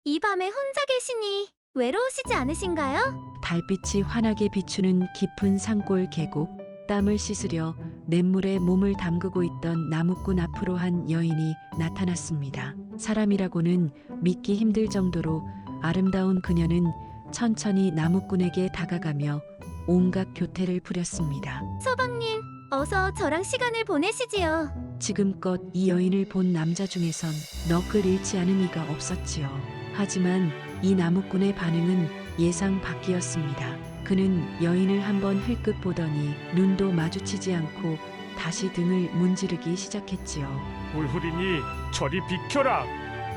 이 밤에 혼자 계시니 외로우시지 않으신가요? 달빛이 환하게 비추는 깊은 산골 계곡, 땀을 씻으려 냇물에 몸을 담그고 있던 나무꾼 앞으로 한 여인이 나타났습니다. 사람이라고는 믿기 힘들 정도로 아름다운 그녀는 천천히 나무꾼에게 다가가며 온갖 교태를 부렸습니다. 서방님, 어서 저랑 시간을 보내시지요. 지금껏 이 여인을 본 남자 중에선 넋을 잃지 않은 이가 없었지요. 하지만 이 나무꾼의 반응은 예상 밖이었습니다. 그는 여인을 한번 흘끗 보더니 눈도 마주치지 않고 다시 등을 문지르기 시작했지요. 울후리니 저리 비켜라.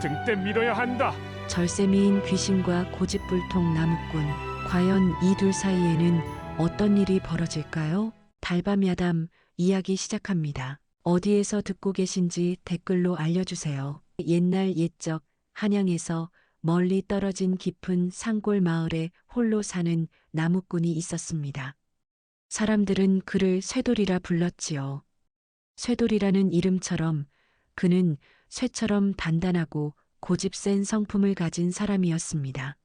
등대 밀어야 한다. 절세미인 귀신과 고집불통 나무꾼, 과연 이 둘 사이에는 어떤 일이 벌어질까요? 달밤 야담 이야기 시작합니다. 어디에서 듣고 계신지 댓글로 알려주세요. 옛날 옛적 한양에서 멀리 떨어진 깊은 산골 마을에 홀로 사는 나무꾼이 있었습니다. 사람들은 그를 쇠돌이라 불렀지요. 쇠돌이라는 이름처럼 그는 쇠처럼 단단하고 고집 센 성품을 가진 사람이었습니다.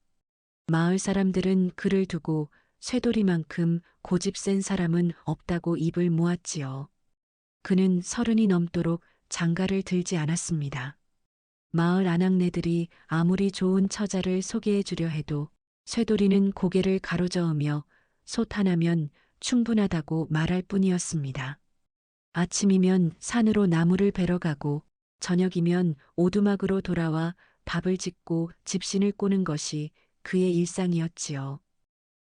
마을 사람들은 그를 두고 쇠돌이만큼 고집 센 사람은 없다고 입을 모았지요. 그는 30이 넘도록 장가를 들지 않았습니다. 마을 아낙네들이 아무리 좋은 처자를 소개해 주려 해도 쇠돌이는 고개를 가로저으며 솥 하나면 충분하다고 말할 뿐이었습니다. 아침이면 산으로 나무를 베러 가고 저녁이면 오두막으로 돌아와 밥을 짓고 집신을 꼬는 것이 그의 일상이었지요.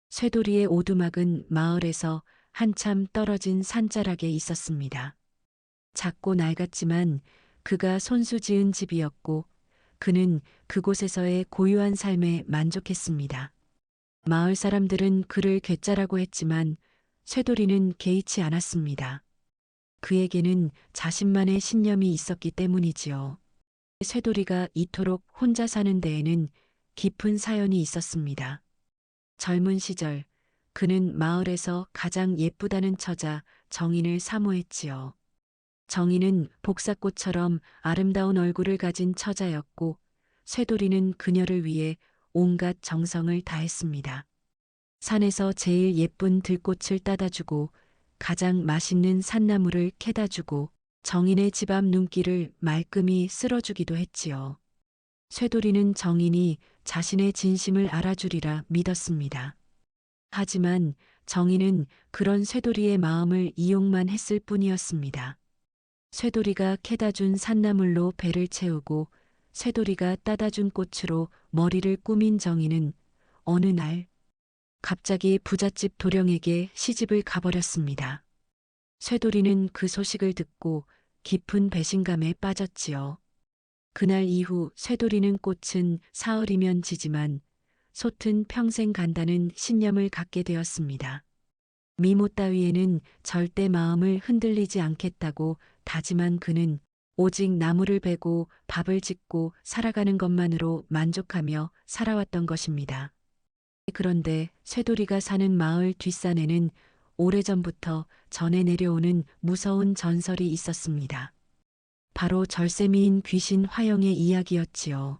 쇠돌이의 오두막은 마을에서 한참 떨어진 산자락에 있었습니다. 작고 낡았지만 그가 손수 지은 집이었고 그는 그곳에서의 고유한 삶에 만족했습니다. 마을 사람들은 그를 괴짜라고 했지만 쇠돌이는 개의치 않았습니다. 그에게는 자신만의 신념이 있었기 때문이지요. 쇠돌이가 이토록 혼자 사는 데에는 깊은 사연이 있었습니다. 젊은 시절 그는 마을에서 가장 예쁘다는 처자 정인을 사모했지요. 정인은 복사꽃처럼 아름다운 얼굴을 가진 처자였고 쇠돌이는 그녀를 위해 온갖 정성을 다했습니다. 산에서 제일 예쁜 들꽃을 따다주고 가장 맛있는 산나물을 캐다주고 정인의 집 앞 눈길을 말끔히 쓸어주기도 했지요. 쇠돌이는 정인이 자신의 진심을 알아주리라 믿었습니다. 하지만 정인은 그런 쇠돌이의 마음을 이용만 했을 뿐이었습니다. 쇠돌이가 캐다준 산나물로 배를 채우고 쇠돌이가 따다준 꽃으로 머리를 꾸민 정인은 어느 날 갑자기 부잣집 도령에게 시집을 가버렸습니다. 쇠돌이는 그 소식을 듣고 깊은 배신감에 빠졌지요. 그날 이후 쇠돌이는 꽃은 사흘이면 지지만 솥은 평생 간다는 신념을 갖게 되었습니다. 미모 따위에는 절대 마음을 흔들리지 않겠다고 다짐한 그는 오직 나무를 베고 밥을 짓고 살아가는 것만으로 만족하며 살아왔던 것입니다. 그런데 쇠돌이가 사는 마을 뒷산에는 오래전부터 전해 내려오는 무서운 전설이 있었습니다. 바로 절세미인 귀신 화영의 이야기였지요.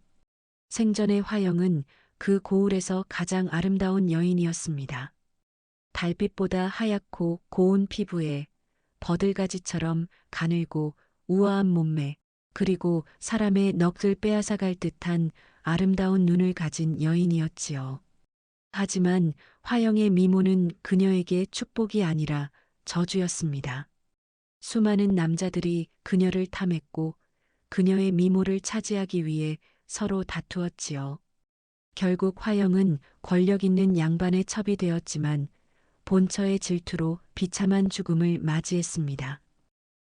생전의 화영은 그 고을에서 가장 아름다운 여인이었습니다. 달빛보다 하얗고 고운 피부에 버들가지처럼 가늘고 우아한 몸매, 그리고 사람의 넋을 빼앗아갈 듯한 아름다운 눈을 가진 여인이었지요. 하지만 화영의 미모는 그녀에게 축복이 아니라 저주였습니다. 수많은 남자들이 그녀를 탐했고 그녀의 미모를 차지하기 위해 서로 다투었지요. 결국 화영은 권력 있는 양반의 첩이 되었지만 본처의 질투로 비참한 죽음을 맞이했습니다.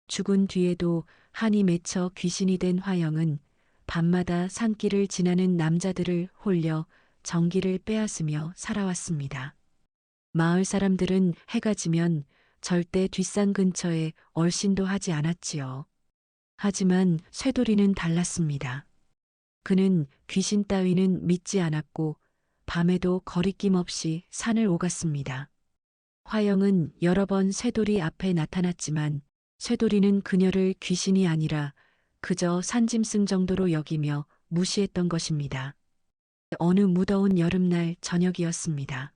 죽은 뒤에도 한이 맺혀 귀신이 된 화영은 밤마다 산길을 지나는 남자들을 홀려 정기를 빼앗으며 살아왔습니다. 마을 사람들은 해가 지면 절대 뒷산 근처에 얼씬도 하지 않았지요. 하지만 쇠돌이는 달랐습니다. 그는 귀신 따위는 믿지 않았고 밤에도 거리낌 없이 산을 오갔습니다. 화영은 여러 번 쇠돌이 앞에 나타났지만 쇠돌이는 그녀를 귀신이 아니라 그저 산짐승 정도로 여기며 무시했던 것입니다. 어느 무더운 여름날 저녁이었습니다.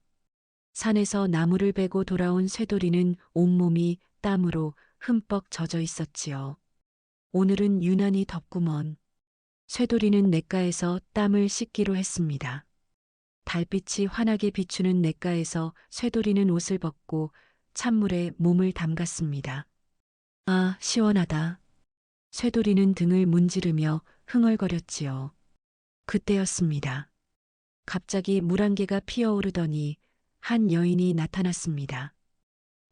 산에서 나무를 베고 돌아온 쇠돌이는 온몸이 땀으로 흠뻑 젖어 있었지요. 오늘은 유난히 덥구먼. 쇠돌이는 냇가에서 땀을 씻기로 했습니다. 달빛이 환하게 비추는 냇가에서 쇠돌이는 옷을 벗고 찬물에 몸을 담갔습니다. 아, 시원하다. 쇠돌이는 등을 문지르며 흥얼거렸지요. 그때였습니다. 갑자기 물안개가 피어오르더니 한 여인이 나타났습니다.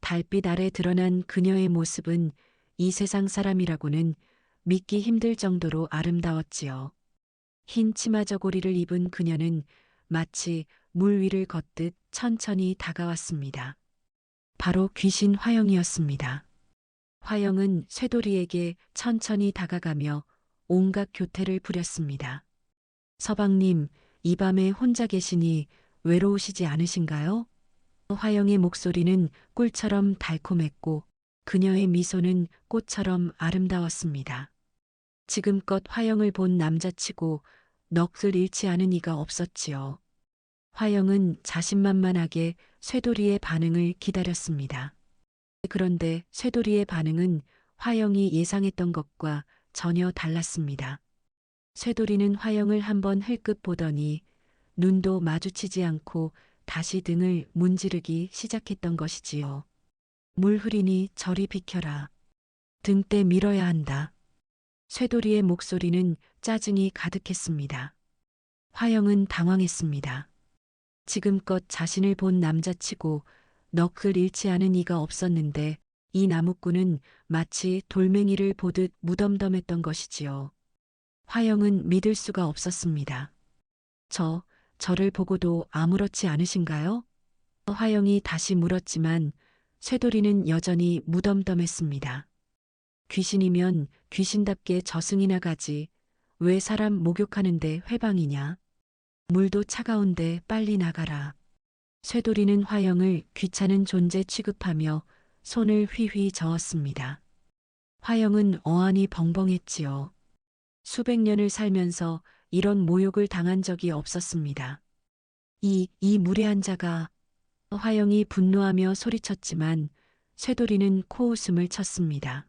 달빛 아래 드러난 그녀의 모습은 이 세상 사람이라고는 믿기 힘들 정도로 아름다웠지요. 흰 치마 저고리를 입은 그녀는 마치 물 위를 걷듯 천천히 다가왔습니다. 바로 귀신 화영이었습니다. 화영은 쇠돌이에게 천천히 다가가며 온갖 교태를 부렸습니다. 서방님, 이 밤에 혼자 계시니 외로우시지 않으신가요? 화영의 목소리는 꿀처럼 달콤했고 그녀의 미소는 꽃처럼 아름다웠습니다. 지금껏 화영을 본 남자치고 넋을 잃지 않은 이가 없었지요. 화영은 자신만만하게 쇠돌이의 반응을 기다렸습니다. 그런데 쇠돌이의 반응은 화영이 예상했던 것과 전혀 달랐습니다. 쇠돌이는 화영을 한번 흘끗 보더니 눈도 마주치지 않고 다시 등을 문지르기 시작했던 것이지요. 물 흐리니 저리 비켜라. 등대 밀어야 한다. 쇠돌이의 목소리는 짜증이 가득했습니다. 화영은 당황했습니다. 지금껏 자신을 본 남자치고 넋을 잃지 않은 이가 없었는데 이 나무꾼은 마치 돌멩이를 보듯 무덤덤했던 것이지요. 화영은 믿을 수가 없었습니다. 저를 보고도 아무렇지 않으신가요? 화영이 다시 물었지만 쇠돌이는 여전히 무덤덤했습니다. 귀신이면 귀신답게 저승이나 가지. 왜 사람 목욕하는데 회방이냐? 물도 차가운데 빨리 나가라. 쇠돌이는 화영을 귀찮은 존재 취급하며 손을 휘휘 저었습니다. 화영은 어안이 벙벙했지요. 수백 년을 살면서 이런 모욕을 당한 적이 없었습니다. 이 무례한 자가. 화영이 분노하며 소리쳤지만 쇠돌이는 코웃음을 쳤습니다.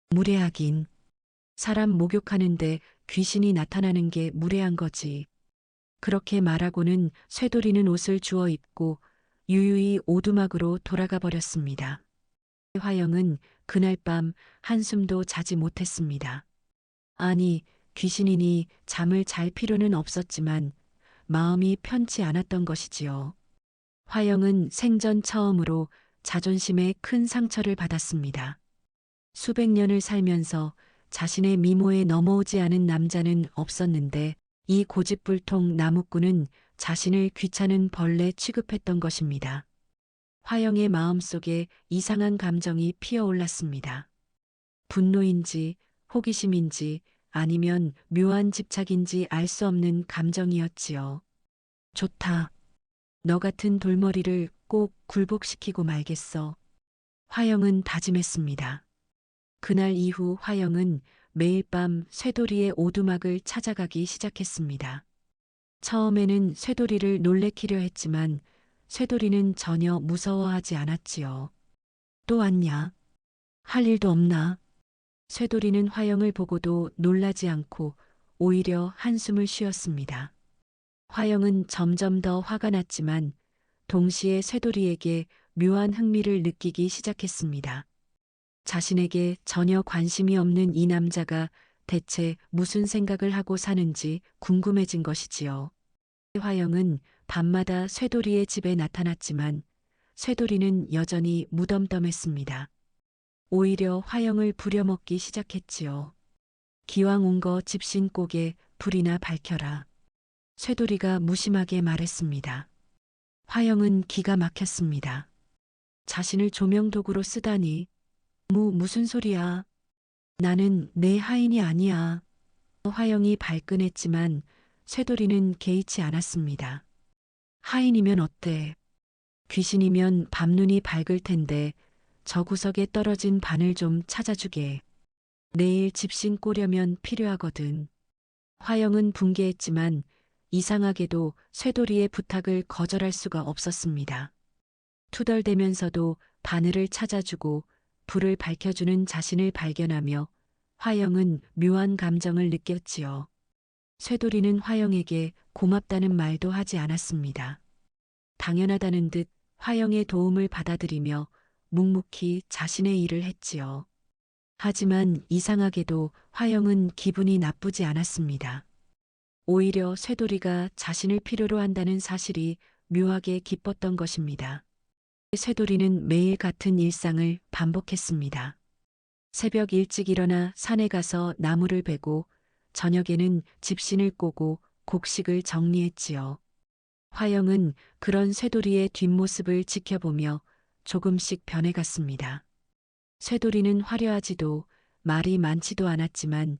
무례하긴. 사람 목욕하는데 귀신이 나타나는 게 무례한 거지. 그렇게 말하고는 쇠돌이는 옷을 주워 입고 유유히 오두막으로 돌아가 버렸습니다. 화영은 그날 밤 한숨도 자지 못했습니다. 아니, 귀신이니 잠을 잘 필요는 없었지만 마음이 편치 않았던 것이지요. 화영은 생전 처음으로 자존심에 큰 상처를 받았습니다. 수백 년을 살면서 자신의 미모에 넘어오지 않은 남자는 없었는데 이 고집불통 나무꾼은 자신을 귀찮은 벌레 취급했던 것입니다. 화영의 마음속에 이상한 감정이 피어올랐습니다. 분노인지 호기심인지 아니면 묘한 집착인지 알 수 없는 감정이었지요. 좋다. 너 같은 돌머리를 꼭 굴복시키고 말겠어. 화영은 다짐했습니다. 그날 이후 화영은 매일 밤 쇠돌이의 오두막을 찾아가기 시작했습니다. 처음에는 쇠돌이를 놀래키려 했지만 쇠돌이는 전혀 무서워하지 않았지요. 또 왔냐? 할 일도 없나? 쇠돌이는 화영을 보고도 놀라지 않고 오히려 한숨을 쉬었습니다. 화영은 점점 더 화가 났지만 동시에 쇠돌이에게 묘한 흥미를 느끼기 시작했습니다. 자신에게 전혀 관심이 없는 이 남자가 대체 무슨 생각을 하고 사는지 궁금해진 것이지요. 화영은 밤마다 쇠돌이의 집에 나타났지만 쇠돌이는 여전히 무덤덤했습니다. 오히려 화영을 부려먹기 시작했지요. 기왕 온 거 집신곡에 불이나 밝혀라. 쇠돌이가 무심하게 말했습니다. 화영은 기가 막혔습니다. 자신을 조명도구로 쓰다니. 무슨 소리야. 나는 내 하인이 아니야. 화영이 발끈했지만 쇠돌이는 개의치 않았습니다. 하인이면 어때? 귀신이면 밤눈이 밝을 텐데 저 구석에 떨어진 바늘 좀 찾아주게. 내일 집신 꼬려면 필요하거든. 화영은 분개했지만 이상하게도 쇠돌이의 부탁을 거절할 수가 없었습니다. 투덜대면서도 바늘을 찾아주고 불을 밝혀주는 자신을 발견하며 화영은 묘한 감정을 느꼈지요. 쇠돌이는 화영에게 고맙다는 말도 하지 않았습니다. 당연하다는 듯 화영의 도움을 받아들이며 묵묵히 자신의 일을 했지요. 하지만 이상하게도 화영은 기분이 나쁘지 않았습니다. 오히려 쇠돌이가 자신을 필요로 한다는 사실이 묘하게 기뻤던 것입니다. 쇠돌이는 매일 같은 일상을 반복했습니다. 새벽 일찍 일어나 산에 가서 나무를 베고 저녁에는 집신을 꼬고 곡식을 정리했지요. 화영은 그런 쇠돌이의 뒷모습을 지켜보며 조금씩 변해갔습니다. 쇠돌이는 화려하지도 말이 많지도 않았지만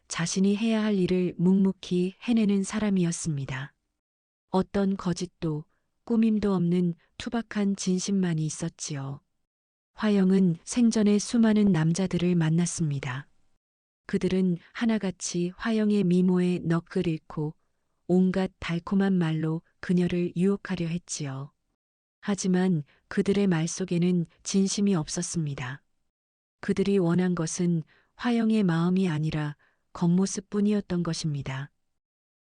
자신이 해야 할 일을 묵묵히 해내는 사람이었습니다. 어떤 거짓도 꾸밈도 없는 투박한 진심만이 있었지요. 화영은 생전에 수많은 남자들을 만났습니다. 그들은 하나같이 화영의 미모에 넋을 잃고 온갖 달콤한 말로 그녀를 유혹하려 했지요. 하지만 그들의 말 속에는 진심이 없었습니다. 그들이 원한 것은 화영의 마음이 아니라 겉모습뿐이었던 것입니다.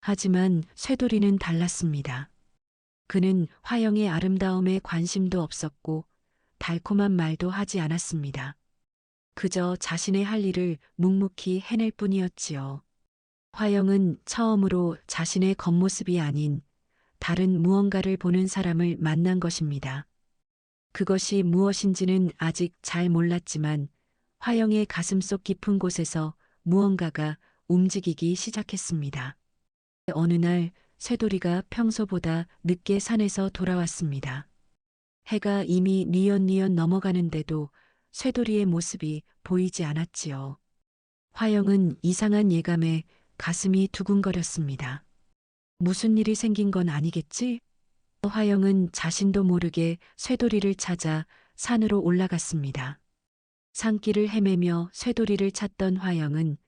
하지만 쇠돌이는 달랐습니다. 그는 화영의 아름다움에 관심도 없었고 달콤한 말도 하지 않았습니다. 그저 자신의 할 일을 묵묵히 해낼 뿐이었지요. 화영은 처음으로 자신의 겉모습이 아닌 다른 무언가를 보는 사람을 만난 것입니다. 그것이 무엇인지는 아직 잘 몰랐지만 화영의 가슴속 깊은 곳에서 무언가가 움직이기 시작했습니다. 어느 날 쇠돌이가 평소보다 늦게 산에서 돌아왔습니다. 해가 이미 뉘엿뉘엿 넘어가는데도 쇠돌이의 모습이 보이지 않았지요. 화영은 이상한 예감에 가슴이 두근거렸습니다. 무슨 일이 생긴 건 아니겠지? 화영은 자신도 모르게 쇠돌이를 찾아 산으로 올라갔습니다. 산길을 헤매며 쇠돌이를 찾던 화영은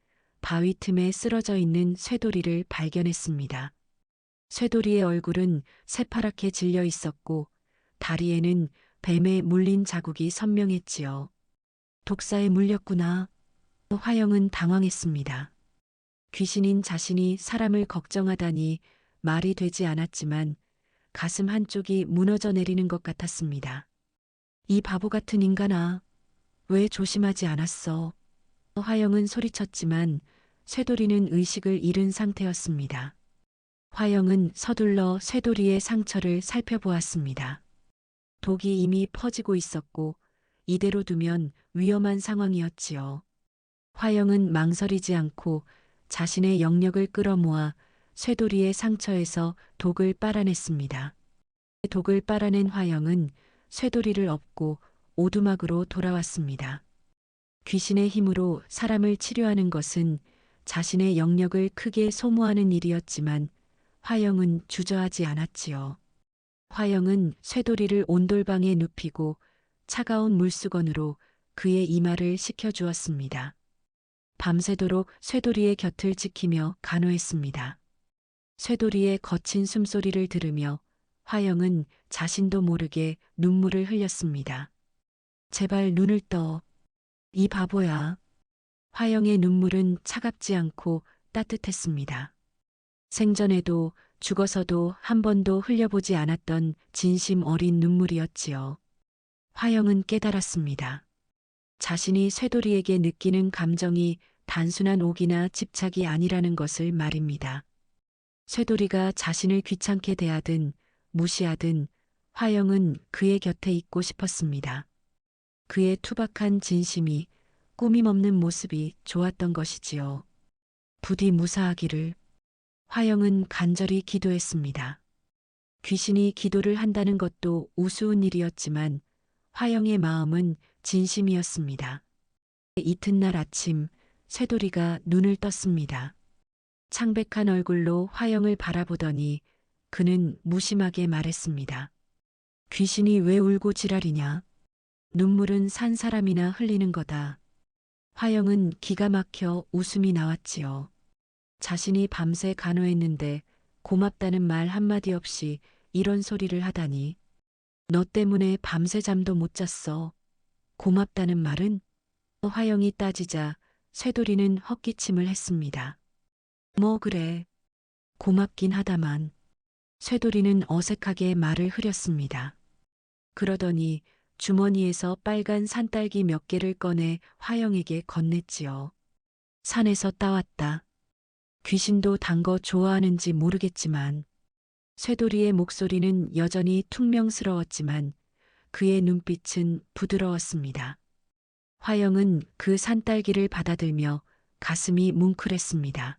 바위 틈에 쓰러져 있는 쇠돌이를 발견했습니다. 쇠돌이의 얼굴은 새파랗게 질려 있었고 다리에는 뱀에 물린 자국이 선명했지요. 독사에 물렸구나. 화영은 당황했습니다. 귀신인 자신이 사람을 걱정하다니 말이 되지 않았지만 가슴 한쪽이 무너져 내리는 것 같았습니다. 이 바보 같은 인간아, 왜 조심하지 않았어? 화영은 소리쳤지만 쇠돌이는 의식을 잃은 상태였습니다. 화영은 서둘러 쇠돌이의 상처를 살펴보았습니다. 독이 이미 퍼지고 있었고 이대로 두면 위험한 상황이었지요. 화영은 망설이지 않고 자신의 영력을 끌어모아 쇠돌이의 상처에서 독을 빨아냈습니다. 독을 빨아낸 화영은 쇠돌이를 업고 오두막으로 돌아왔습니다. 귀신의 힘으로 사람을 치료하는 것은 자신의 영력을 크게 소모하는 일이었지만 화영은 주저하지 않았지요. 화영은 쇠돌이를 온돌방에 눕히고 차가운 물수건으로 그의 이마를 식혀주었습니다. 밤새도록 쇠돌이의 곁을 지키며 간호했습니다. 쇠돌이의 거친 숨소리를 들으며 화영은 자신도 모르게 눈물을 흘렸습니다. 제발 눈을 떠. 이 바보야. 화영의 눈물은 차갑지 않고 따뜻했습니다. 생전에도 죽어서도 한 번도 흘려보지 않았던 진심 어린 눈물이었지요. 화영은 깨달았습니다. 자신이 쇠돌이에게 느끼는 감정이 단순한 옥이나 집착이 아니라는 것을 말입니다. 쇠돌이가 자신을 귀찮게 대하든 무시하든 화영은 그의 곁에 있고 싶었습니다. 그의 투박한 진심이 꾸밈없는 모습이 좋았던 것이지요. 부디 무사하기를. 화영은 간절히 기도했습니다. 귀신이 기도를 한다는 것도 우스운 일이었지만 화영의 마음은 진심이었습니다. 이튿날 아침 쇠돌이가 눈을 떴습니다. 창백한 얼굴로 화영을 바라보더니 그는 무심하게 말했습니다. 귀신이 왜 울고 지랄이냐? 눈물은 산 사람이나 흘리는 거다. 화영은 기가 막혀 웃음이 나왔지요. 자신이 밤새 간호했는데 고맙다는 말 한마디 없이 이런 소리를 하다니. 너 때문에 밤새 잠도 못 잤어. 고맙다는 말은? 화영이 따지자 쇠돌이는 헛기침을 했습니다. 뭐 그래. 고맙긴 하다만. 쇠돌이는 어색하게 말을 흐렸습니다. 그러더니 주머니에서 빨간 산딸기 몇 개를 꺼내 화영에게 건넸지요. 산에서 따왔다. 귀신도 단 거 좋아하는지 모르겠지만. 쇠돌이의 목소리는 여전히 퉁명스러웠지만 그의 눈빛은 부드러웠습니다. 화영은 그 산딸기를 받아들며 가슴이 뭉클했습니다.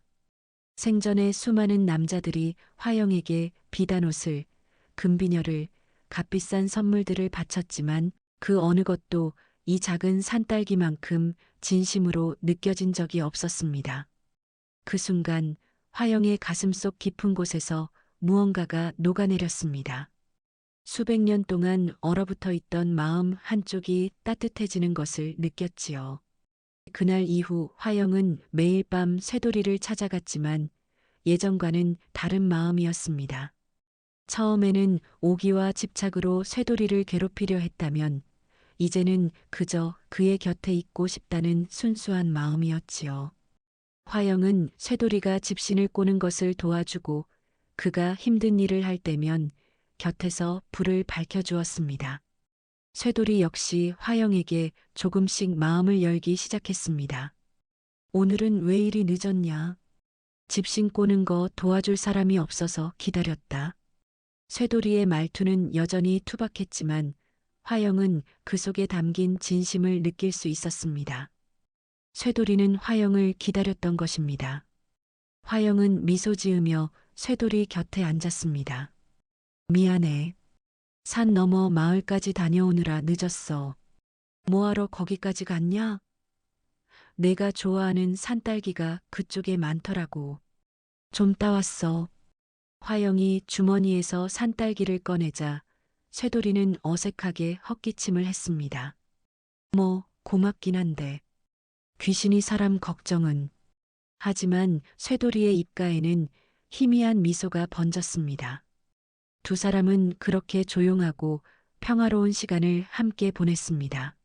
생전에 수많은 남자들이 화영에게 비단옷을, 금비녀를, 값비싼 선물들을 바쳤지만 그 어느 것도 이 작은 산딸기만큼 진심으로 느껴진 적이 없었습니다. 그 순간 화영의 가슴속 깊은 곳에서 무언가가 녹아내렸습니다. 수백 년 동안 얼어붙어 있던 마음 한쪽이 따뜻해지는 것을 느꼈지요. 그날 이후 화영은 매일 밤 쇠돌이를 찾아갔지만 예전과는 다른 마음이었습니다. 처음에는 오기와 집착으로 쇠돌이를 괴롭히려 했다면 이제는 그저 그의 곁에 있고 싶다는 순수한 마음이었지요. 화영은 쇠돌이가 집신을 꼬는 것을 도와주고 그가 힘든 일을 할 때면 곁에서 불을 밝혀주었습니다. 쇠돌이 역시 화영에게 조금씩 마음을 열기 시작했습니다. 오늘은 왜 이리 늦었냐? 집신 꼬는 거 도와줄 사람이 없어서 기다렸다. 쇠돌이의 말투는 여전히 투박했지만 화영은 그 속에 담긴 진심을 느낄 수 있었습니다. 쇠돌이는 화영을 기다렸던 것입니다. 화영은 미소 지으며 쇠돌이 곁에 앉았습니다. 미안해. 산 너머 마을까지 다녀오느라 늦었어. 뭐하러 거기까지 갔냐? 내가 좋아하는 산딸기가 그쪽에 많더라고. 좀 따왔어. 화영이 주머니에서 산딸기를 꺼내자 쇠돌이는 어색하게 헛기침을 했습니다. 뭐 고맙긴 한데. 귀신이 사람 걱정은. 하지만 쇠돌이의 입가에는 희미한 미소가 번졌습니다. 두 사람은 그렇게 조용하고 평화로운 시간을 함께 보냈습니다.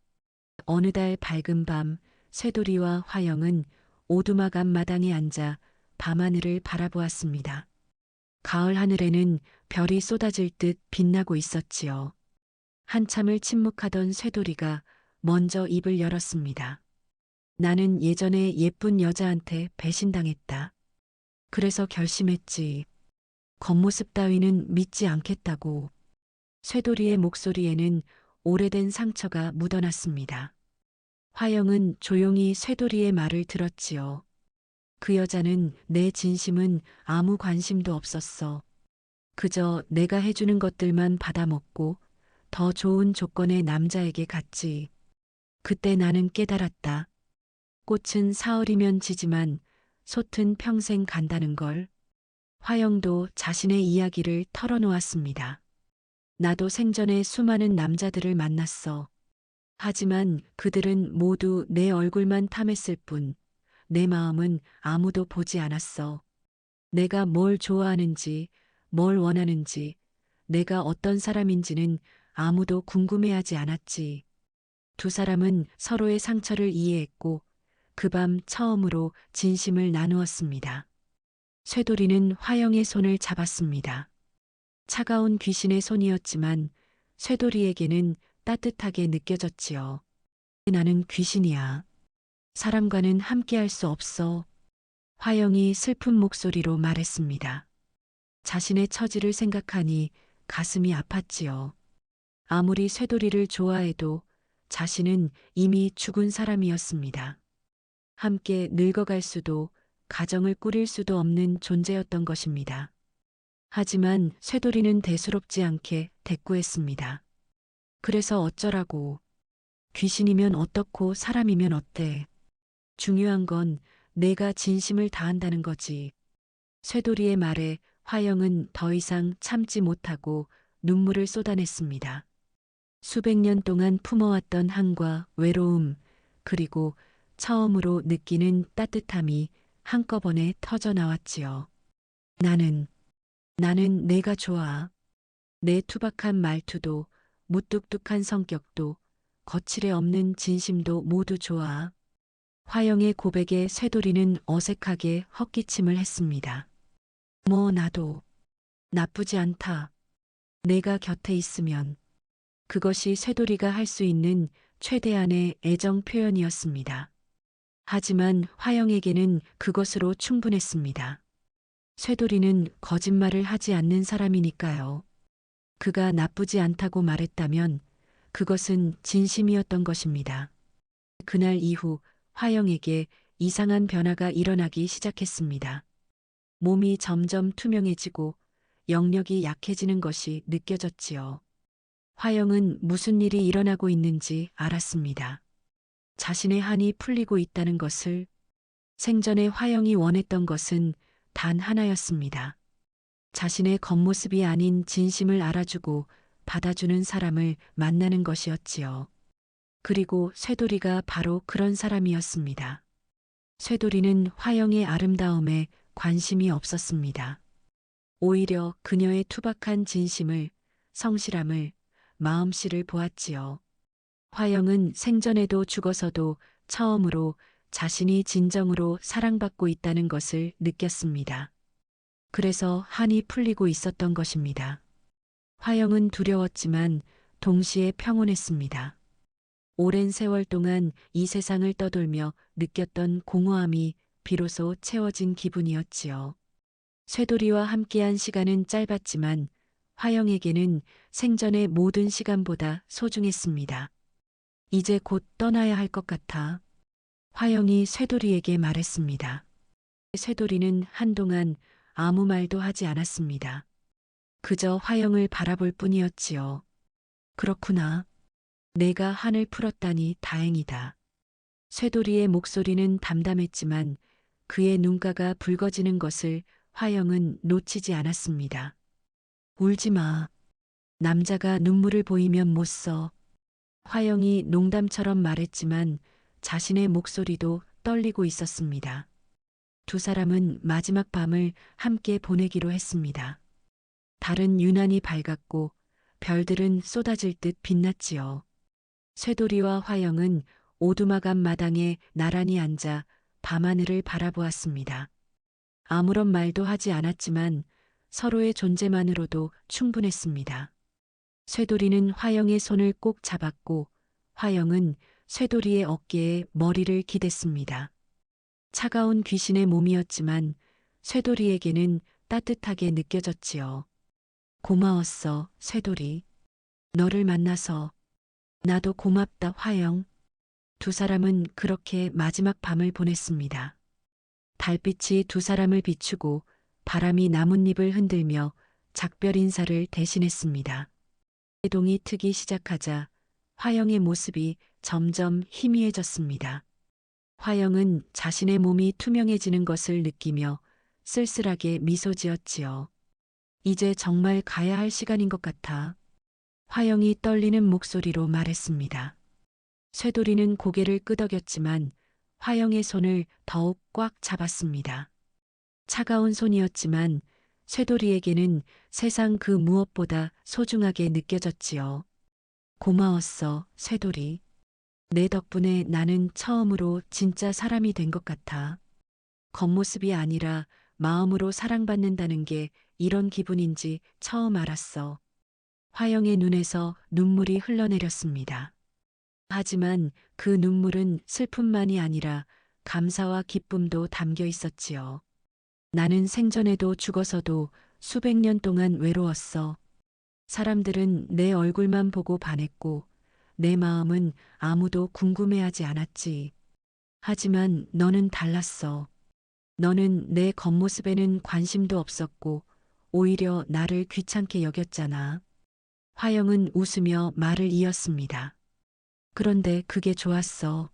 어느 달 밝은 밤 쇠돌이와 화영은 오두막 앞마당에 앉아 밤하늘을 바라보았습니다. 가을 하늘에는 별이 쏟아질 듯 빛나고 있었지요. 한참을 침묵하던 쇠돌이가 먼저 입을 열었습니다. 나는 예전에 예쁜 여자한테 배신당했다. 그래서 결심했지. 겉모습 따위는 믿지 않겠다고. 쇠돌이의 목소리에는 오래된 상처가 묻어났습니다. 화영은 조용히 쇠돌이의 말을 들었지요. 그 여자는 내 진심은 아무 관심도 없었어. 그저 내가 해주는 것들만 받아먹고 더 좋은 조건의 남자에게 갔지. 그때 나는 깨달았다. 꽃은 사흘이면 지지만 솥은 평생 간다는 걸. 화영도 자신의 이야기를 털어놓았습니다. 나도 생전에 수많은 남자들을 만났어. 하지만 그들은 모두 내 얼굴만 탐했을 뿐, 내 마음은 아무도 보지 않았어. 내가 뭘 좋아하는지, 뭘 원하는지, 내가 어떤 사람인지는 아무도 궁금해하지 않았지. 두 사람은 서로의 상처를 이해했고, 그 밤 처음으로 진심을 나누었습니다. 쇠돌이는 화영의 손을 잡았습니다. 차가운 귀신의 손이었지만 쇠돌이에게는 따뜻하게 느껴졌지요. 나는 귀신이야. 사람과는 함께할 수 없어. 화영이 슬픈 목소리로 말했습니다. 자신의 처지를 생각하니 가슴이 아팠지요. 아무리 쇠돌이를 좋아해도 자신은 이미 죽은 사람이었습니다. 함께 늙어갈 수도 가정을 꾸릴 수도 없는 존재였던 것입니다. 하지만 쇠돌이는 대수롭지 않게 대꾸했습니다. 그래서 어쩌라고. 귀신이면 어떻고 사람이면 어때. 중요한 건 내가 진심을 다한다는 거지. 쇠돌이의 말에 화영은 더 이상 참지 못하고 눈물을 쏟아냈습니다. 수백 년 동안 품어왔던 한과 외로움, 그리고 처음으로 느끼는 따뜻함이 한꺼번에 터져 나왔지요. 나는 나는 내가 좋아. 내 투박한 말투도, 무뚝뚝한 성격도, 거칠에 없는 진심도 모두 좋아. 화영의 고백에 쇠돌이는 어색하게 헛기침을 했습니다. 뭐 나도 나쁘지 않다. 내가 곁에 있으면. 그것이 쇠돌이가 할 수 있는 최대한의 애정 표현이었습니다. 하지만 화영에게는 그것으로 충분했습니다. 쇠돌이는 거짓말을 하지 않는 사람이니까요. 그가 나쁘지 않다고 말했다면 그것은 진심이었던 것입니다. 그날 이후 화영에게 이상한 변화가 일어나기 시작했습니다. 몸이 점점 투명해지고 영력이 약해지는 것이 느껴졌지요. 화영은 무슨 일이 일어나고 있는지 알았습니다. 자신의 한이 풀리고 있다는 것을, 생전에 화영이 원했던 것은 단 하나였습니다. 자신의 겉모습이 아닌 진심을 알아주고 받아주는 사람을 만나는 것이었지요. 그리고 쇠돌이가 바로 그런 사람이었습니다. 쇠돌이는 화영의 아름다움에 관심이 없었습니다. 오히려 그녀의 투박한 진심을, 성실함을, 마음씨를 보았지요. 화영은 생전에도 죽어서도 처음으로 자신이 진정으로 사랑받고 있다는 것을 느꼈습니다. 그래서 한이 풀리고 있었던 것입니다. 화영은 두려웠지만 동시에 평온했습니다. 오랜 세월 동안 이 세상을 떠돌며 느꼈던 공허함이 비로소 채워진 기분이었지요. 쇠돌이와 함께한 시간은 짧았지만 화영에게는 생전의 모든 시간보다 소중했습니다. 이제 곧 떠나야 할 것 같아. 화영이 쇠돌이에게 말했습니다. 쇠돌이는 한동안 아무 말도 하지 않았습니다. 그저 화영을 바라볼 뿐이었지요. 그렇구나. 내가 한을 풀었다니 다행이다. 쇠돌이의 목소리는 담담했지만 그의 눈가가 붉어지는 것을 화영은 놓치지 않았습니다. 울지 마. 남자가 눈물을 보이면 못 써. 화영이 농담처럼 말했지만 자신의 목소리도 떨리고 있었습니다. 두 사람은 마지막 밤을 함께 보내기로 했습니다. 달은 유난히 밝았고 별들은 쏟아질 듯 빛났지요. 쇠돌이와 화영은 오두막 앞 마당에 나란히 앉아 밤하늘을 바라보았습니다. 아무런 말도 하지 않았지만 서로의 존재만으로도 충분했습니다. 쇠돌이는 화영의 손을 꼭 잡았고 화영은 쇠돌이의 어깨에 머리를 기댔습니다. 차가운 귀신의 몸이었지만 쇠돌이에게는 따뜻하게 느껴졌지요. 고마웠어, 쇠돌이. 너를 만나서. 나도 고맙다, 화영. 두 사람은 그렇게 마지막 밤을 보냈습니다. 달빛이 두 사람을 비추고 바람이 나뭇잎을 흔들며 작별 인사를 대신했습니다. 해동이 트기 시작하자 화영의 모습이 점점 희미해졌습니다. 화영은 자신의 몸이 투명해지는 것을 느끼며 쓸쓸하게 미소 지었지요. 이제 정말 가야 할 시간인 것 같아. 화영이 떨리는 목소리로 말했습니다. 쇠돌이는 고개를 끄덕였지만 화영의 손을 더욱 꽉 잡았습니다. 차가운 손이었지만 쇠돌이에게는 세상 그 무엇보다 소중하게 느껴졌지요. 고마웠어, 쇠돌이. 내 덕분에 나는 처음으로 진짜 사람이 된 것 같아. 겉모습이 아니라 마음으로 사랑받는다는 게 이런 기분인지 처음 알았어. 화영의 눈에서 눈물이 흘러내렸습니다. 하지만 그 눈물은 슬픔만이 아니라 감사와 기쁨도 담겨 있었지요. 나는 생전에도 죽어서도 수백 년 동안 외로웠어. 사람들은 내 얼굴만 보고 반했고 내 마음은 아무도 궁금해하지 않았지. 하지만 너는 달랐어. 너는 내 겉모습에는 관심도 없었고 오히려 나를 귀찮게 여겼잖아. 화영은 웃으며 말을 이었습니다. 그런데 그게 좋았어.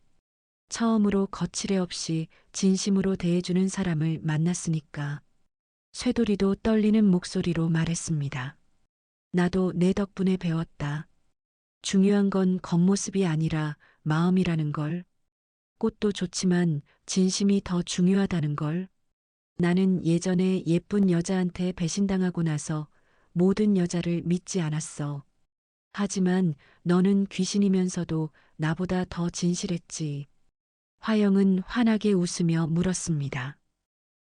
처음으로 거칠애 없이 진심으로 대해주는 사람을 만났으니까. 쇠돌이도 떨리는 목소리로 말했습니다. 나도 내 덕분에 배웠다. 중요한 건 겉모습이 아니라 마음이라는 걸. 꽃도 좋지만 진심이 더 중요하다는 걸. 나는 예전에 예쁜 여자한테 배신당하고 나서 모든 여자를 믿지 않았어. 하지만 너는 귀신이면서도 나보다 더 진실했지. 화영은 환하게 웃으며 물었습니다.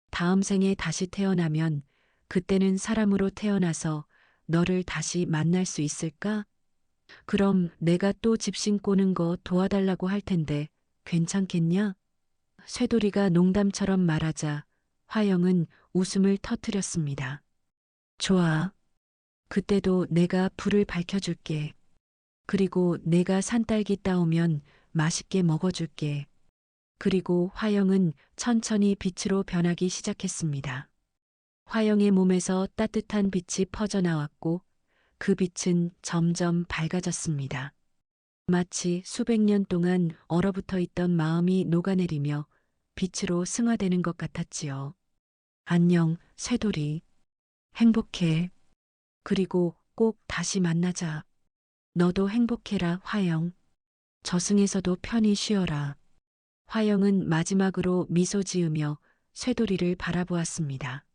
다음 생에 다시 태어나면 그때는 사람으로 태어나서 너를 다시 만날 수 있을까? 그럼 내가 또 집신 꼬는 거 도와달라고 할 텐데 괜찮겠냐? 쇠돌이가 농담처럼 말하자 화영은 웃음을 터뜨렸습니다. 좋아. 그때도 내가 불을 밝혀줄게. 그리고 내가 산딸기 따오면 맛있게 먹어줄게. 그리고 화영은 천천히 빛으로 변하기 시작했습니다. 화영의 몸에서 따뜻한 빛이 퍼져나왔고 그 빛은 점점 밝아졌습니다. 마치 수백 년 동안 얼어붙어 있던 마음이 녹아내리며 빛으로 승화되는 것 같았지요. 안녕, 쇠돌이. 행복해. 그리고 꼭 다시 만나자. 너도 행복해라, 화영. 저승에서도 편히 쉬어라. 화영은 마지막으로 미소 지으며 쇠돌이를 바라보았습니다.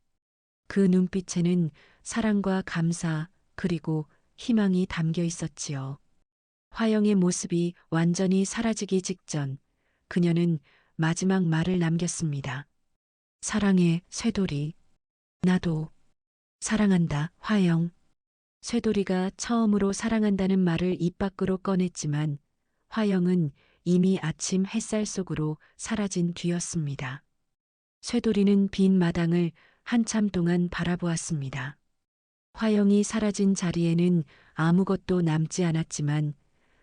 그 눈빛에는 사랑과 감사 그리고 희망이 담겨 있었지요. 화영의 모습이 완전히 사라지기 직전 그녀는 마지막 말을 남겼습니다. 사랑해, 쇠돌이. 나도 사랑한다, 화영. 쇠돌이가 처음으로 사랑한다는 말을 입 밖으로 꺼냈지만 화영은 이미 아침 햇살 속으로 사라진 뒤였습니다. 쇠돌이는 빈 마당을 한참 동안 바라보았습니다. 화영이 사라진 자리에는 아무것도 남지 않았지만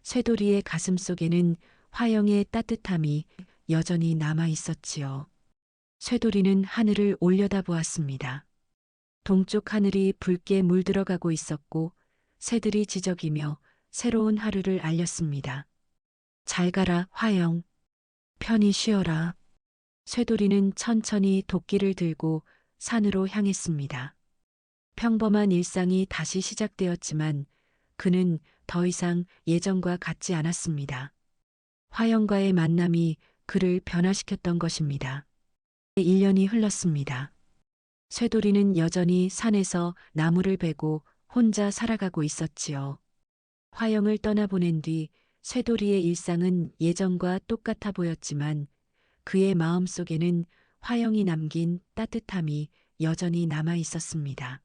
쇠돌이의 가슴 속에는 화영의 따뜻함이 여전히 남아 있었지요. 쇠돌이는 하늘을 올려다보았습니다. 동쪽 하늘이 붉게 물들어가고 있었고 새들이 지저귀며 새로운 하루를 알렸습니다. 잘 가라, 화영. 편히 쉬어라. 쇠돌이는 천천히 도끼를 들고 산으로 향했습니다. 평범한 일상이 다시 시작되었지만 그는 더 이상 예전과 같지 않았습니다. 화영과의 만남이 그를 변화시켰던 것입니다. 1년이 흘렀습니다. 쇠돌이는 여전히 산에서 나무를 베고 혼자 살아가고 있었지요. 화영을 떠나보낸 뒤 쇠돌이의 일상은 예전과 똑같아 보였지만 그의 마음 속에는 화영이 남긴 따뜻함이 여전히 남아 있었습니다.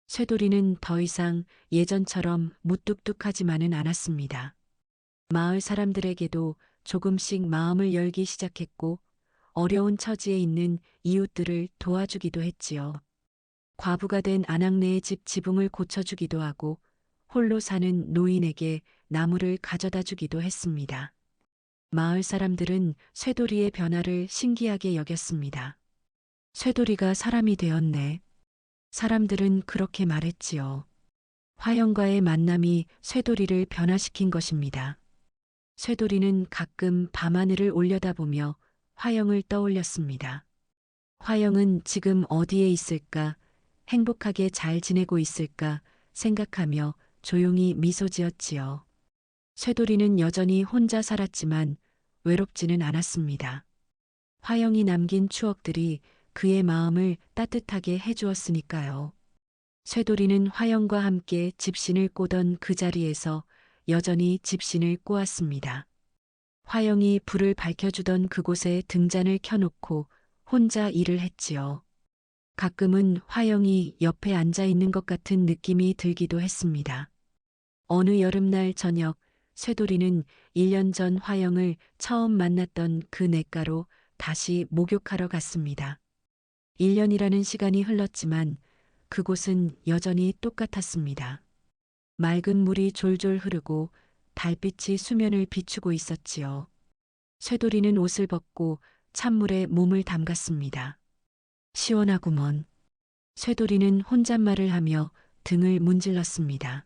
쇠돌이는 더 이상 예전처럼 무뚝뚝하지만은 않았습니다. 마을 사람들에게도 조금씩 마음을 열기 시작했고 어려운 처지에 있는 이웃들을 도와주기도 했지요. 과부가 된 아낙네의 집 지붕을 고쳐주기도 하고 홀로 사는 노인에게 나무를 가져다 주기도 했습니다. 마을 사람들은 쇠돌이의 변화를 신기하게 여겼습니다. 쇠돌이가 사람이 되었네. 사람들은 그렇게 말했지요. 화영과의 만남이 쇠돌이를 변화시킨 것입니다. 쇠돌이는 가끔 밤하늘을 올려다보며 화영을 떠올렸습니다. 화영은 지금 어디에 있을까, 행복하게 잘 지내고 있을까 생각하며 조용히 미소 지었지요. 쇠돌이는 여전히 혼자 살았지만 외롭지는 않았습니다. 화영이 남긴 추억들이 그의 마음을 따뜻하게 해주었으니까요. 쇠돌이는 화영과 함께 집신을 꼬던 그 자리에서 여전히 집신을 꼬았습니다. 화영이 불을 밝혀주던 그곳에 등잔을 켜놓고 혼자 일을 했지요. 가끔은 화영이 옆에 앉아 있는 것 같은 느낌이 들기도 했습니다. 어느 여름날 저녁, 쇠돌이는 1년 전 화영을 처음 만났던 그 냇가로 다시 목욕하러 갔습니다. 1년이라는 시간이 흘렀지만 그곳은 여전히 똑같았습니다. 맑은 물이 졸졸 흐르고 달빛이 수면을 비추고 있었지요. 쇠돌이는 옷을 벗고 찬물에 몸을 담갔습니다. 시원하구먼. 쇠돌이는 혼잣말을 하며 등을 문질렀습니다.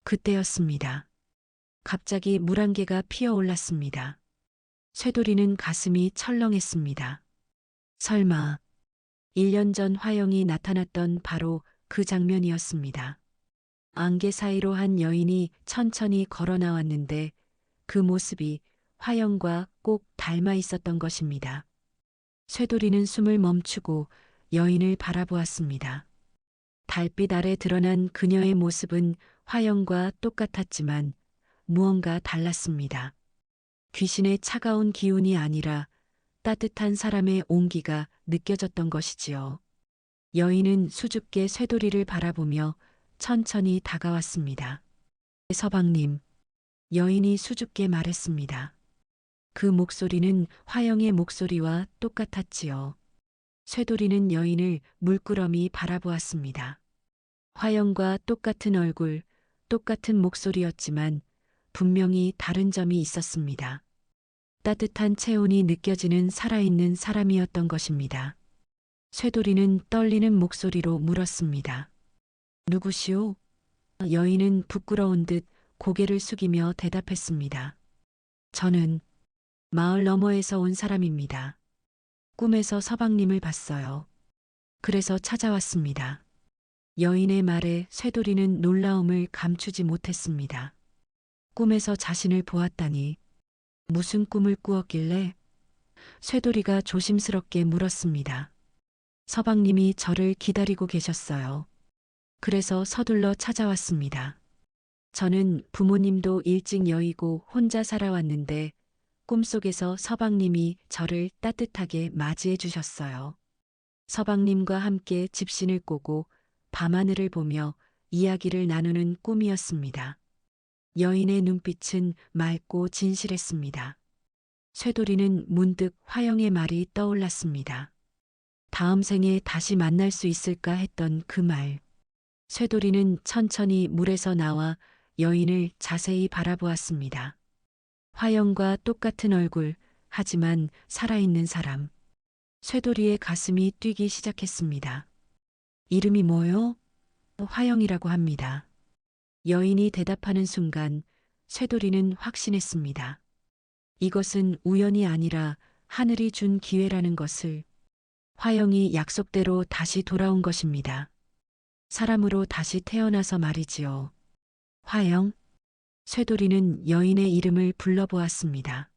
그때였습니다. 갑자기 물 한 개가 피어올랐습니다. 쇠돌이는 가슴이 철렁했습니다. 설마 1년 전 화영이 나타났던 바로 그 장면이었습니다. 안개 사이로 한 여인이 천천히 걸어 나왔는데 그 모습이 화영과 꼭 닮아 있었던 것입니다. 쇠돌이는 숨을 멈추고 여인을 바라보았습니다. 달빛 아래 드러난 그녀의 모습은 화영과 똑같았지만 무언가 달랐습니다. 귀신의 차가운 기운이 아니라 따뜻한 사람의 온기가 느껴졌던 것이지요. 여인은 수줍게 쇠돌이를 바라보며 천천히 다가왔습니다. 서방님, 여인이 수줍게 말했습니다. 그 목소리는 화영의 목소리와 똑같았지요. 쇠돌이는 여인을 물끄러미 바라보았습니다. 화영과 똑같은 얼굴, 똑같은 목소리였지만 분명히 다른 점이 있었습니다. 따뜻한 체온이 느껴지는 살아있는 사람이었던 것입니다. 쇠돌이는 떨리는 목소리로 물었습니다. 누구시오? 여인은 부끄러운 듯 고개를 숙이며 대답했습니다. 저는 마을 너머에서 온 사람입니다. 꿈에서 서방님을 봤어요. 그래서 찾아왔습니다. 여인의 말에 쇠돌이는 놀라움을 감추지 못했습니다. 꿈에서 자신을 보았다니 무슨 꿈을 꾸었길래? 쇠돌이가 조심스럽게 물었습니다. 서방님이 저를 기다리고 계셨어요. 그래서 서둘러 찾아왔습니다. 저는 부모님도 일찍 여의고 혼자 살아왔는데 꿈속에서 서방님이 저를 따뜻하게 맞이해 주셨어요. 서방님과 함께 집신을 꼬고 밤하늘을 보며 이야기를 나누는 꿈이었습니다. 여인의 눈빛은 맑고 진실했습니다. 쇠돌이는 문득 화영의 말이 떠올랐습니다. 다음 생에 다시 만날 수 있을까 했던 그 말. 쇠돌이는 천천히 물에서 나와 여인을 자세히 바라보았습니다. 화영과 똑같은 얼굴, 하지만 살아있는 사람. 쇠돌이의 가슴이 뛰기 시작했습니다. 이름이 뭐요? 화영이라고 합니다. 여인이 대답하는 순간 쇠돌이는 확신했습니다. 이것은 우연이 아니라 하늘이 준 기회라는 것을. 화영이 약속대로 다시 돌아온 것입니다. 사람으로 다시 태어나서 말이지요. 화영? 쇠돌이는 여인의 이름을 불러보았습니다.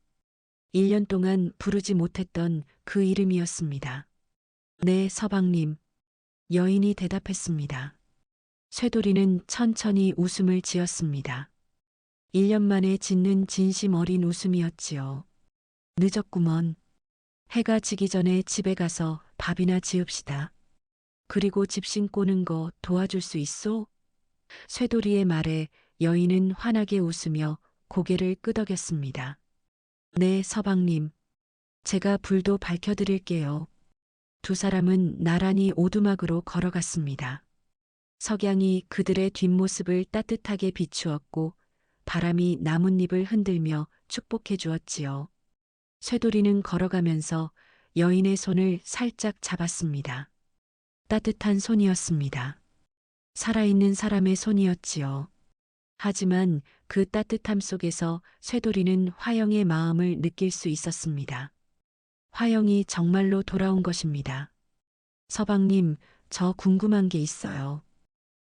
1년 동안 부르지 못했던 그 이름이었습니다. 네, 서방님. 여인이 대답했습니다. 쇠돌이는 천천히 웃음을 지었습니다. 1년 만에 짓는 진심 어린 웃음이었지요. 늦었구먼. 해가 지기 전에 집에 가서 밥이나 지읍시다. 그리고 집신 꼬는 거 도와줄 수 있소? 쇠돌이의 말에 여인은 환하게 웃으며 고개를 끄덕였습니다. 네, 서방님. 제가 불도 밝혀드릴게요. 두 사람은 나란히 오두막으로 걸어갔습니다. 석양이 그들의 뒷모습을 따뜻하게 비추었고 바람이 나뭇잎을 흔들며 축복해 주었지요. 쇠돌이는 걸어가면서 여인의 손을 살짝 잡았습니다. 따뜻한 손이었습니다. 살아있는 사람의 손이었지요. 하지만 그 따뜻함 속에서 쇠돌이는 화영의 마음을 느낄 수 있었습니다. 화영이 정말로 돌아온 것입니다. 서방님, 저 궁금한 게 있어요.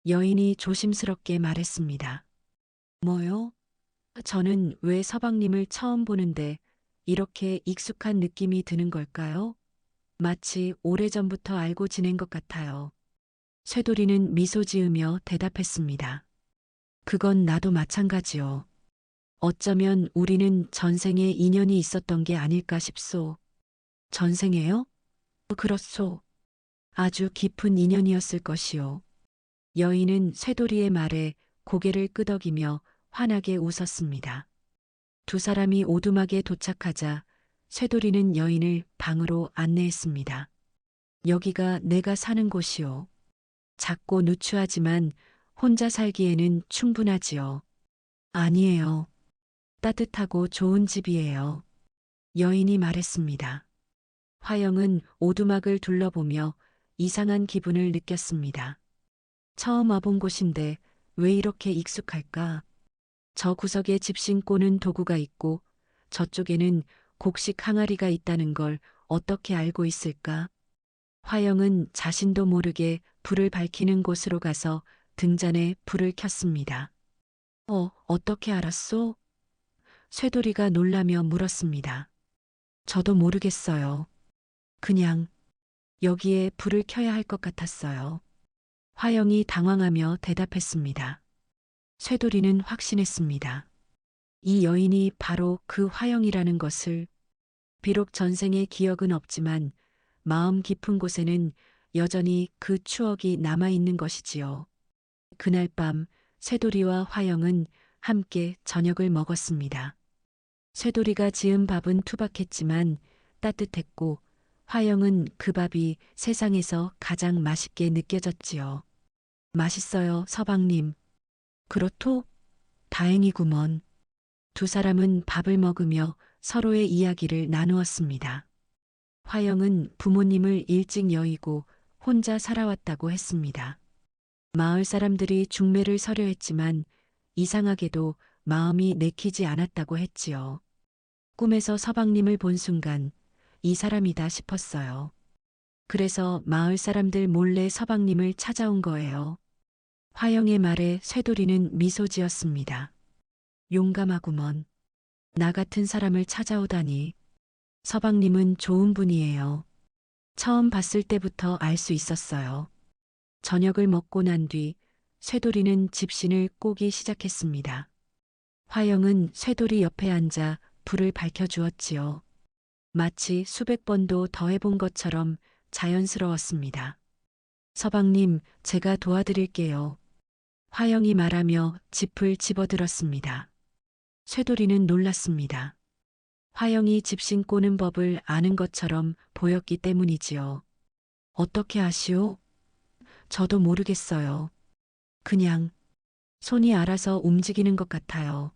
여인이 조심스럽게 말했습니다. 뭐요? 저는 왜 서방님을 처음 보는데 이렇게 익숙한 느낌이 드는 걸까요? 마치 오래전부터 알고 지낸 것 같아요. 쇠돌이는 미소 지으며 대답했습니다. 그건 나도 마찬가지요. 어쩌면 우리는 전생에 인연이 있었던 게 아닐까 싶소. 전생에요? 그렇소. 아주 깊은 인연이었을 것이요. 여인은 쇠돌이의 말에 고개를 끄덕이며 환하게 웃었습니다. 두 사람이 오두막에 도착하자 쇠돌이는 여인을 방으로 안내했습니다. 여기가 내가 사는 곳이요. 작고 누추하지만 혼자 살기에는 충분하지요. 아니에요. 따뜻하고 좋은 집이에요. 여인이 말했습니다. 화영은 오두막을 둘러보며 이상한 기분을 느꼈습니다. 처음 와본 곳인데 왜 이렇게 익숙할까? 저 구석에 집신 꼬는 도구가 있고 저쪽에는 곡식 항아리가 있다는 걸 어떻게 알고 있을까? 화영은 자신도 모르게 불을 밝히는 곳으로 가서 등잔에 불을 켰습니다. 어떻게 알았소? 쇠돌이가 놀라며 물었습니다. 저도 모르겠어요. 그냥 여기에 불을 켜야 할 것 같았어요. 화영이 당황하며 대답했습니다. 쇠돌이는 확신했습니다. 이 여인이 바로 그 화영이라는 것을. 비록 전생의 기억은 없지만 마음 깊은 곳에는 여전히 그 추억이 남아있는 것이지요. 그날 밤 쇠돌이와 화영은 함께 저녁을 먹었습니다. 쇠돌이가 지은 밥은 투박했지만 따뜻했고 화영은 그 밥이 세상에서 가장 맛있게 느껴졌지요. 맛있어요, 서방님. 그렇소? 다행이구먼. 두 사람은 밥을 먹으며 서로의 이야기를 나누었습니다. 화영은 부모님을 일찍 여의고 혼자 살아왔다고 했습니다. 마을 사람들이 중매를 서려 했지만 이상하게도 마음이 내키지 않았다고 했지요. 꿈에서 서방님을 본 순간 이 사람이다 싶었어요. 그래서 마을 사람들 몰래 서방님을 찾아온 거예요. 화영의 말에 쇠돌이는 미소 지었습니다. 용감하구먼. 나 같은 사람을 찾아오다니. 서방님은 좋은 분이에요. 처음 봤을 때부터 알 수 있었어요. 저녁을 먹고 난 뒤 쇠돌이는 집신을 꼬기 시작했습니다. 화영은 쇠돌이 옆에 앉아 불을 밝혀주었지요. 마치 수백 번도 더 해본 것처럼 자연스러웠습니다. 서방님, 제가 도와드릴게요. 화영이 말하며 짚을 집어들었습니다. 쇠돌이는 놀랐습니다. 화영이 집신 꼬는 법을 아는 것처럼 보였기 때문이지요. 어떻게 아시오? 저도 모르겠어요. 그냥 손이 알아서 움직이는 것 같아요.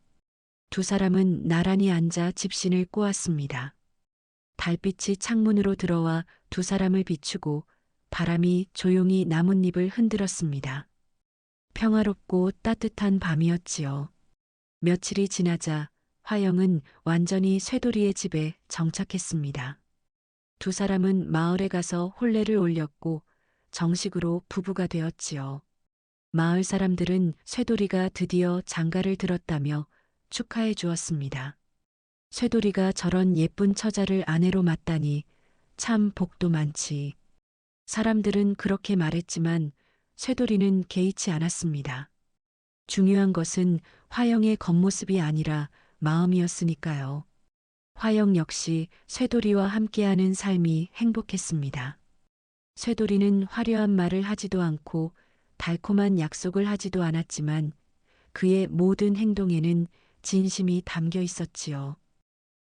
두 사람은 나란히 앉아 집신을 꼬았습니다. 달빛이 창문으로 들어와 두 사람을 비추고 바람이 조용히 나뭇잎을 흔들었습니다. 평화롭고 따뜻한 밤이었지요. 며칠이 지나자 화영은 완전히 쇠돌이의 집에 정착했습니다. 두 사람은 마을에 가서 혼례를 올렸고 정식으로 부부가 되었지요. 마을 사람들은 쇠돌이가 드디어 장가를 들었다며 축하해 주었습니다. 쇠돌이가 저런 예쁜 처자를 아내로 맞다니 참 복도 많지. 사람들은 그렇게 말했지만 쇠돌이는 개의치 않았습니다. 중요한 것은 화영의 겉모습이 아니라 마음이었으니까요. 화영 역시 쇠돌이와 함께하는 삶이 행복했습니다. 쇠돌이는 화려한 말을 하지도 않고 달콤한 약속을 하지도 않았지만 그의 모든 행동에는 진심이 담겨 있었지요.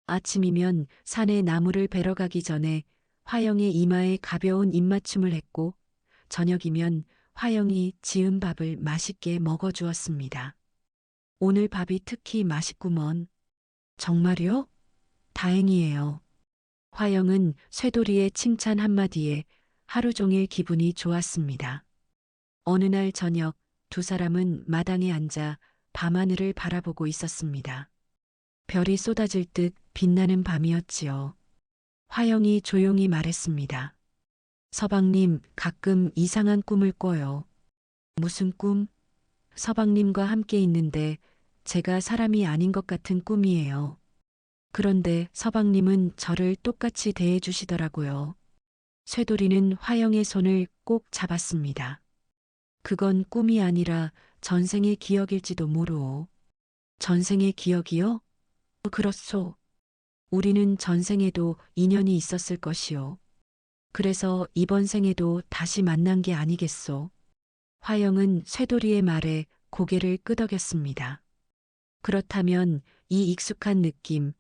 아침이면 산에 나무를 베러 가기 전에 화영의 이마에 가벼운 입맞춤을 했고 저녁이면 화영이 지은 밥을 맛있게 먹어주었습니다. 오늘 밥이 특히 맛있구먼. 정말요? 다행이에요. 화영은 쇠돌이의 칭찬 한마디에 하루 종일 기분이 좋았습니다. 어느 날 저녁 두 사람은 마당에 앉아 밤하늘을 바라보고 있었습니다. 별이 쏟아질 듯 빛나는 밤이었지요. 화영이 조용히 말했습니다. 서방님, 가끔 이상한 꿈을 꿔요. 무슨 꿈? 서방님과 함께 있는데 제가 사람이 아닌 것 같은 꿈이에요. 그런데 서방님은 저를 똑같이 대해 주시더라고요. 쇠돌이는 화영의 손을 꼭 잡았습니다. 그건 꿈이 아니라 전생의 기억일지도 모르오. 전생의 기억이요? 그렇소. 우리는 전생에도 인연이 있었을 것이오. 그래서 이번 생에도 다시 만난 게 아니겠소. 화영은 쇠돌이의 말에 고개를 끄덕였습니다. 그렇다면 이 익숙한 느낌,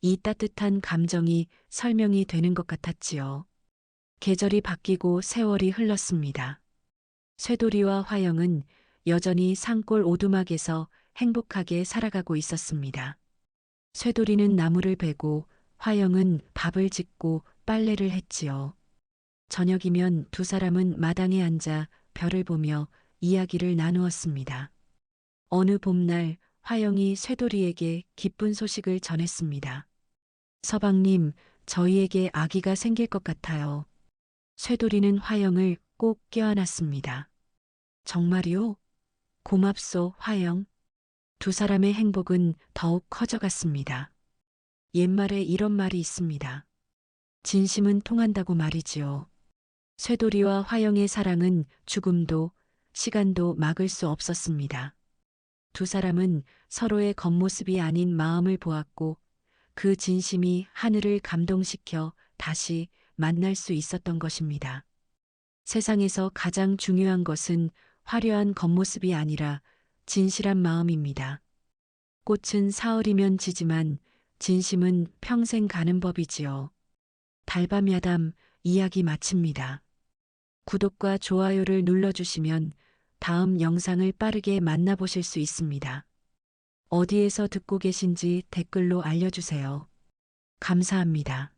이 따뜻한 감정이 설명이 되는 것 같았지요. 계절이 바뀌고 세월이 흘렀습니다. 쇠돌이와 화영은 여전히 산골 오두막에서 행복하게 살아가고 있었습니다. 쇠돌이는 나무를 베고 화영은 밥을 짓고 빨래를 했지요. 저녁이면 두 사람은 마당에 앉아 별을 보며 이야기를 나누었습니다. 어느 봄날 화영이 쇠돌이에게 기쁜 소식을 전했습니다. 서방님, 저희에게 아기가 생길 것 같아요. 쇠돌이는 화영을 꼭 껴안았습니다. 정말이요? 고맙소, 화영. 두 사람의 행복은 더욱 커져갔습니다. 옛말에 이런 말이 있습니다. 진심은 통한다고 말이지요. 쇠돌이와 화영의 사랑은 죽음도 시간도 막을 수 없었습니다. 두 사람은 서로의 겉모습이 아닌 마음을 보았고 그 진심이 하늘을 감동시켜 다시 만날 수 있었던 것입니다. 세상에서 가장 중요한 것은 화려한 겉모습이 아니라 진실한 마음입니다. 꽃은 사흘이면 지지만 진심은 평생 가는 법이지요. 달밤 야담 이야기 마칩니다. 구독과 좋아요를 눌러주시면 다음 영상을 빠르게 만나보실 수 있습니다. 어디에서 듣고 계신지 댓글로 알려주세요. 감사합니다.